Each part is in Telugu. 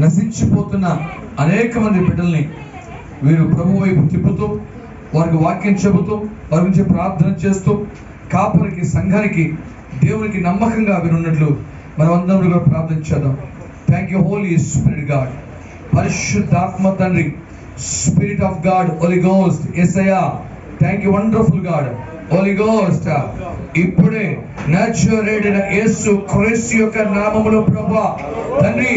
నశించిపోతున్న అనేక మంది బిడ్డల్ని వీరు ప్రభు వైపు తిప్పుతూ, వారికి వాక్యం చెబుతూ, వారి గురించి ప్రార్థన చేస్తూ, కాపరికి, సంఘానికి, దేవునికి నమ్మకంగా వీరున్నట్లు మనం అందరం కూడా ప్రార్థన చేద్దాం. Thank you Holy Spirit God. పరిశుద్ధాత్మ తండ్రి, Spirit of God, Holy Ghost, యేసయ్యా, thank you wonderful God, Holy Ghost. ఇప్పుడే నజరేయుడైన యేసు క్రీస్తు యొక్క నామములో ప్రభువా తండ్రి,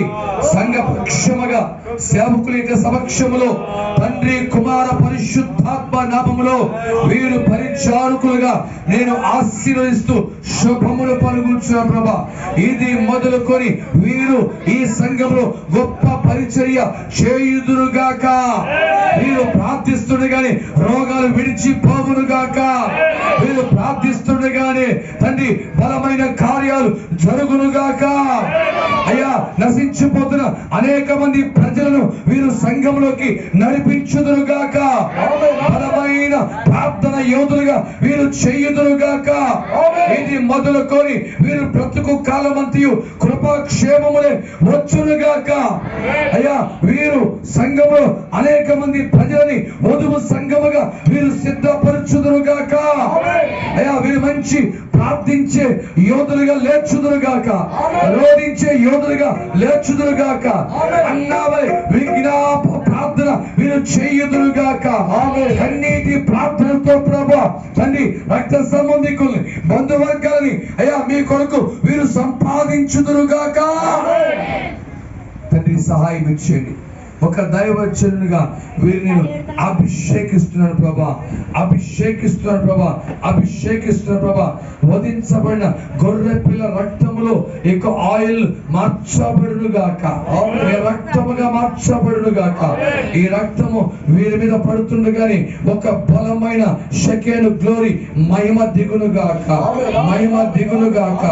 సంఘ పక్షముగా సేవకుల యొక్క సమక్షములో తండ్రి, కుమార పరిశుద్ధాత్మ నామములో వీరు పరిచారకులుగా నేను ఆశీర్వదిస్తూ శుభములు పలుకుచున్నా ప్రభా. ఇది మొదలుకొని వీరు ఈ సంఘంలో గొప్ప పరిచర్య చేయుదురుగాక. వీరు ప్రార్థిస్తుండగానే రోగాలు విడిచిపోవునుగాక. వీరు ప్రార్థిస్తుండగానే తండ్రి బలమైన కార్యాలు జరుగునుగాక. అయ్యా, నశించిపోతున్న అనేక మంది ప్రజలను వీరు సంఘంలోకి నడిపించుదురుగాక. బలమైన ప్రార్థన యోధులుగా వీరు చేయుదురుగాక. ఇది మొదలుకొని వీరు బ్రతుకు కాలమంతయు కృపాక్షేమములే వచ్చునుగాక. అయ్యా, వీరు సంఘములో అనేక మంది ప్రజలని వధువు సంఘముగా వీరు సిద్ధపరచుదురుగాక. అయ్యా, వీరు మంచి ప్రార్థించే యోధులుగా లేచుదురుగాక. రోధించే యోధులుగా లేచుదురుగాక. అన్నావై విజ్ఞాప ప్రార్థన వీరు చేయుదురుగాక. కన్నీటి ప్రార్థనతో ప్రభా తండ్రి, రక్త సంబంధికుల్ని, బంధువర్గాలని అయ్యా మీ కొరకు వీరు సంపాదించుదురుగాక. తండ్రి, సహాయం ఇచ్చేయండి. ఒక దైవజనునిగా వీరిని అభిషేకిస్తున్నాను ప్రభా, అభిషేకిస్తున్నాను ప్రభా, అభిషేకిస్తున్నాను ప్రభా. వధించబడిన గొర్రె పిల్ల రక్తములో ఇక ఆయిల్ మార్చబడునుగాక, రక్తముగా మార్చబడునుగాక. ఈ రక్తము వీరి మీద పడుతుండగానే ఒక బలమైన షకేను glory Mahima దిగునుగాక, Mahima దిగునుగాక,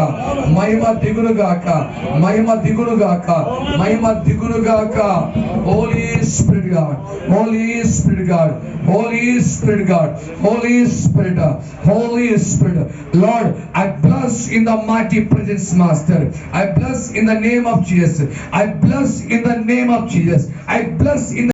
Mahima దిగునుగాక, Mahima దిగునుగాక, Mahima దిగునుగాక. Holy Spirit God, Holy Spirit God, Holy Spirit God, Holy Spirit, Holy Spirit. Lord, I bless in the mighty presence, Master. I bless in the name of Jesus. I bless in the name of Jesus. I bless in the